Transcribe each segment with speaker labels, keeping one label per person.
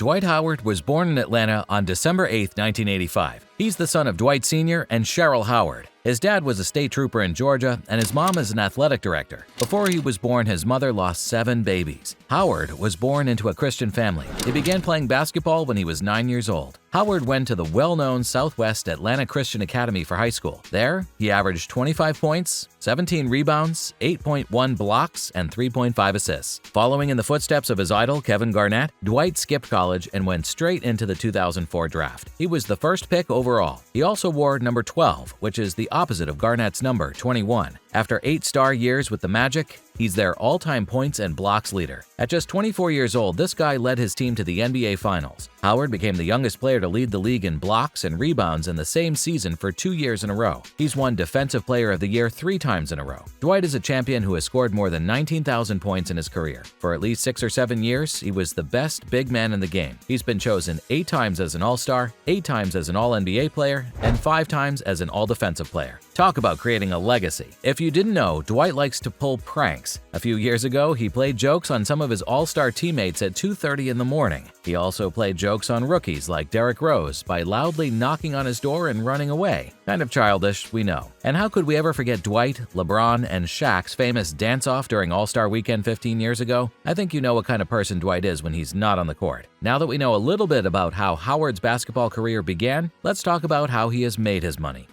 Speaker 1: Dwight Howard was born in Atlanta on December 8, 1985. He's the son of Dwight Sr. and Cheryl Howard. His dad was a state trooper in Georgia, and his mom is an athletic director. Before he was born, his mother lost 7 babies. Howard was born into a Christian family. He began playing basketball when he was 9 years old. Howard went to the well-known Southwest Atlanta Christian Academy for high school. There, he averaged 25 points, 17 rebounds, 8.1 blocks, and 3.5 assists. Following in the footsteps of his idol, Kevin Garnett, Dwight skipped college and went straight into the 2004 draft. He was the first pick overall. He also wore number 12, which is the opposite of Garnett's number, 21. After 8 star years with the Magic, he's their all-time points and blocks leader. At just 24 years old, this guy led his team to the NBA Finals. Howard became the youngest player to lead the league in blocks and rebounds in the same season for 2 years in a row. He's won Defensive Player of the Year 3 times in a row. Dwight is a champion who has scored more than 19,000 points in his career. For at least 6 or 7 years, he was the best big man in the game. He's been chosen 8 times as an All-Star, 8 times as an All-NBA player, and 5 times as an All-Defensive player. Talk about creating a legacy. If you didn't know, Dwight likes to pull pranks. A few years ago, he played jokes on some of his All-Star teammates at 2:30 in the morning. He also played jokes on rookies like Derrick Rose by loudly knocking on his door and running away. Kind of childish, we know. And how could we ever forget Dwight, LeBron, and Shaq's famous dance-off during All-Star Weekend 15 years ago? I think you know what kind of person Dwight is when he's not on the court. Now that we know a little bit about how Howard's basketball career began, let's talk about how he has made his money.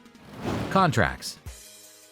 Speaker 1: Contracts.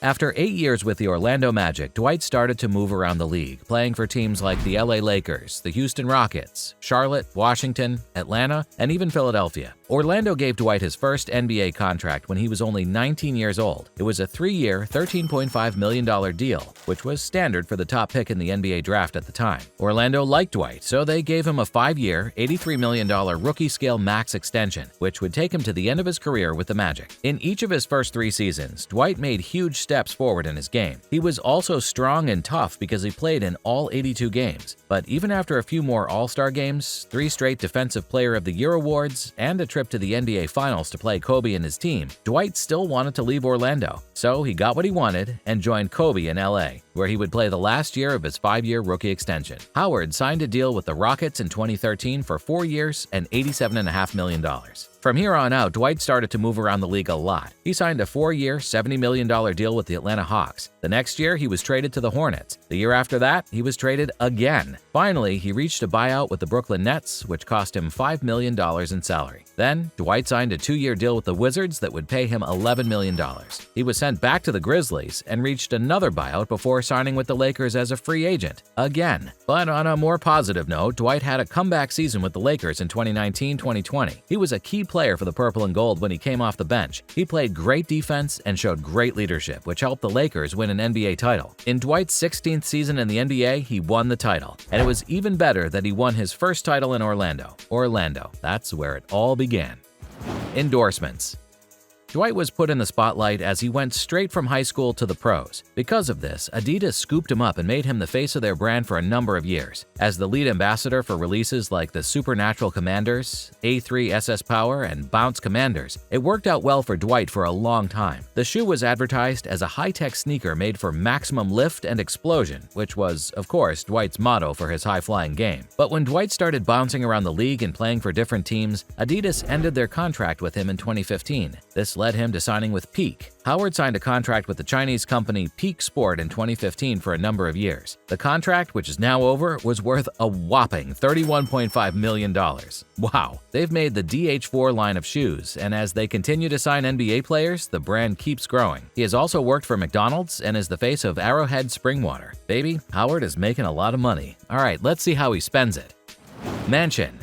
Speaker 1: After 8 years with the Orlando Magic, Dwight started to move around the league, playing for teams like the LA Lakers, the Houston Rockets, Charlotte, Washington, Atlanta, and even Philadelphia. Orlando gave Dwight his first NBA contract when he was only 19 years old. It was a 3-year, $13.5 million deal, which was standard for the top pick in the NBA draft at the time. Orlando liked Dwight, so they gave him a 5-year, $83 million rookie-scale max extension, which would take him to the end of his career with the Magic. In each of his first 3 seasons, Dwight made huge steps forward in his game. He was also strong and tough because he played in all 82 games. But even after a few more All-Star games, 3 straight Defensive Player of the Year awards, and a trip to the NBA Finals to play Kobe and his team, Dwight still wanted to leave Orlando. So he got what he wanted and joined Kobe in LA, where he would play the last year of his 5-year rookie extension. Howard signed a deal with the Rockets in 2013 for 4 years and $87.5 million. From here on out, Dwight started to move around the league a lot. He signed a 4-year, $70 million deal with the Atlanta Hawks. The next year, he was traded to the Hornets. The year after that, he was traded again. Finally, he reached a buyout with the Brooklyn Nets, which cost him $5 million in salary. Then, Dwight signed a 2-year deal with the Wizards that would pay him $11 million. He was sent back to the Grizzlies and reached another buyout before signing with the Lakers as a free agent. Again. But on a more positive note, Dwight had a comeback season with the Lakers in 2019-2020. He was a key player for the Purple and Gold when he came off the bench. He played great defense and showed great leadership, which helped the Lakers win an NBA title. In Dwight's 16th season in the NBA, he won the title. And it was even better that he won his first title in Orlando. Orlando, that's where it all began. Endorsements. Dwight was put in the spotlight as he went straight from high school to the pros. Because of this, Adidas scooped him up and made him the face of their brand for a number of years. As the lead ambassador for releases like the Supernatural Commanders, A3 SS Power, and Bounce Commanders, it worked out well for Dwight for a long time. The shoe was advertised as a high-tech sneaker made for maximum lift and explosion, which was, of course, Dwight's motto for his high-flying game. But when Dwight started bouncing around the league and playing for different teams, Adidas ended their contract with him in 2015. This led him to signing with Peak. Howard signed a contract with the Chinese company Peak Sport in 2015 for a number of years. The contract, which is now over, was worth a whopping $31.5 million. Wow! They've made the DH4 line of shoes, and as they continue to sign NBA players, the brand keeps growing. He has also worked for McDonald's and is the face of Arrowhead Springwater. Baby, Howard is making a lot of money. Alright, let's see how he spends it. Mansion.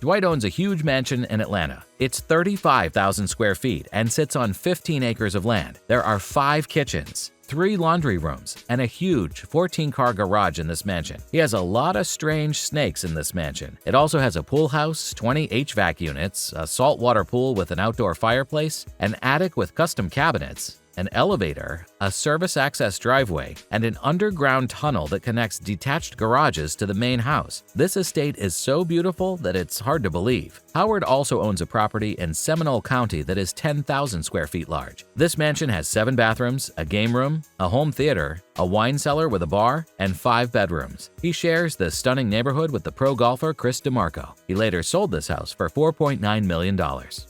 Speaker 1: Dwight owns a huge mansion in Atlanta. It's 35,000 square feet and sits on 15 acres of land. There are 5 kitchens, 3 laundry rooms, and a huge 14-car garage in this mansion. He has a lot of strange snakes in this mansion. It also has a pool house, 20 HVAC units, a saltwater pool with an outdoor fireplace, an attic with custom cabinets, an elevator, a service access driveway, and an underground tunnel that connects detached garages to the main house. This estate is so beautiful that it's hard to believe. Howard also owns a property in Seminole County that is 10,000 square feet large. This mansion has 7 bathrooms, a game room, a home theater, a wine cellar with a bar, and 5 bedrooms. He shares the stunning neighborhood with the pro golfer Chris DeMarco. He later sold this house for $4.9 million.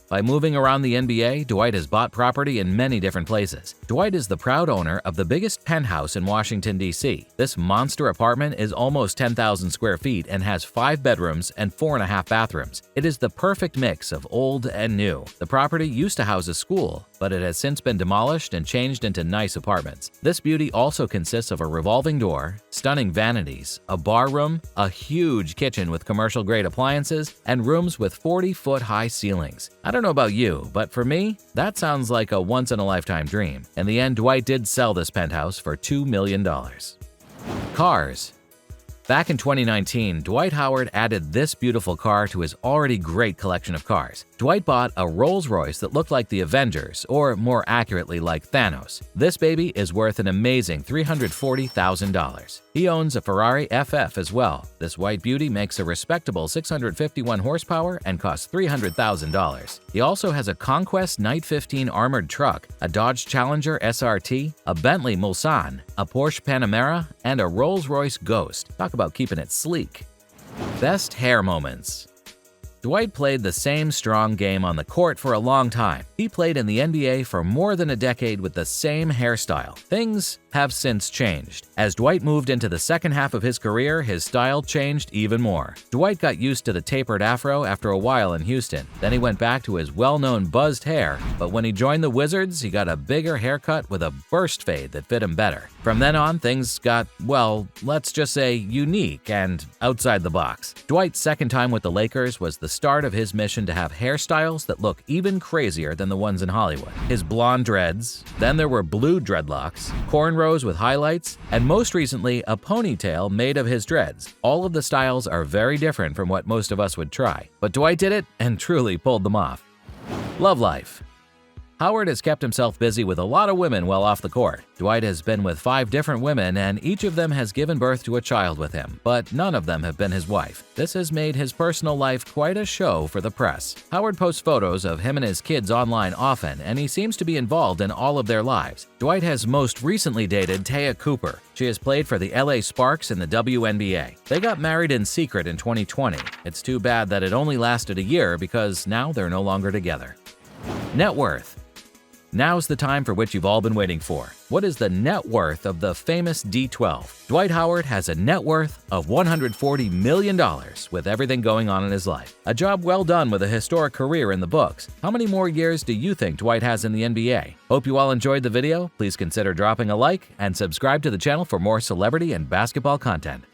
Speaker 1: By moving around the NBA, Dwight has bought property in many different places. Dwight is the proud owner of the biggest penthouse in Washington, D.C. This monster apartment is almost 10,000 square feet and has 5 bedrooms and 4.5 bathrooms. It is the perfect mix of old and new. The property used to house a school, but it has since been demolished and changed into nice apartments. This beauty also consists of a revolving door, stunning vanities, a bar room, a huge kitchen with commercial-grade appliances, and rooms with 40-foot-high ceilings. I don't know about you, but for me, that sounds like a once-in-a-lifetime dream. In the end, Dwight did sell this penthouse for $2 million. Cars. Back in 2019, Dwight Howard added this beautiful car to his already great collection of cars. Dwight bought a Rolls-Royce that looked like the Avengers, or more accurately like Thanos. This baby is worth an amazing $340,000. He owns a Ferrari FF as well. This white beauty makes a respectable 651 horsepower and costs $300,000. He also has a Conquest Night 15 armored truck, a Dodge Challenger SRT, a Bentley Mulsanne, a Porsche Panamera, and a Rolls-Royce Ghost. Talk about keeping it sleek. Best hair moments. Dwight played the same strong game on the court for a long time. He played in the NBA for more than a decade with the same hairstyle. Things have since changed. As Dwight moved into the second half of his career, his style changed even more. Dwight got used to the tapered afro after a while in Houston. Then he went back to his well-known buzzed hair, but when he joined the Wizards, he got a bigger haircut with a burst fade that fit him better. From then on, things got, well, let's just say unique and outside the box. Dwight's second time with the Lakers was the start of his mission to have hairstyles that look even crazier than the ones in Hollywood. His blonde dreads, then there were blue dreadlocks, cornrows with highlights, and most recently a ponytail made of his dreads. All of the styles are very different from what most of us would try, but Dwight did it and truly pulled them off. Love life. Howard has kept himself busy with a lot of women while off the court. Dwight has been with 5 different women, and each of them has given birth to a child with him, but none of them have been his wife. This has made his personal life quite a show for the press. Howard posts photos of him and his kids online often, and he seems to be involved in all of their lives. Dwight has most recently dated Taya Cooper. She has played for the LA Sparks in the WNBA. They got married in secret in 2020. It's too bad that it only lasted a year because now they're no longer together. Net worth. Now's the time for which you've all been waiting for. What is the net worth of the famous D12? Dwight Howard has a net worth of $140 million with everything going on in his life. A job well done with a historic career in the books. How many more years do you think Dwight has in the NBA? Hope you all enjoyed the video. Please consider dropping a like and subscribe to the channel for more celebrity and basketball content.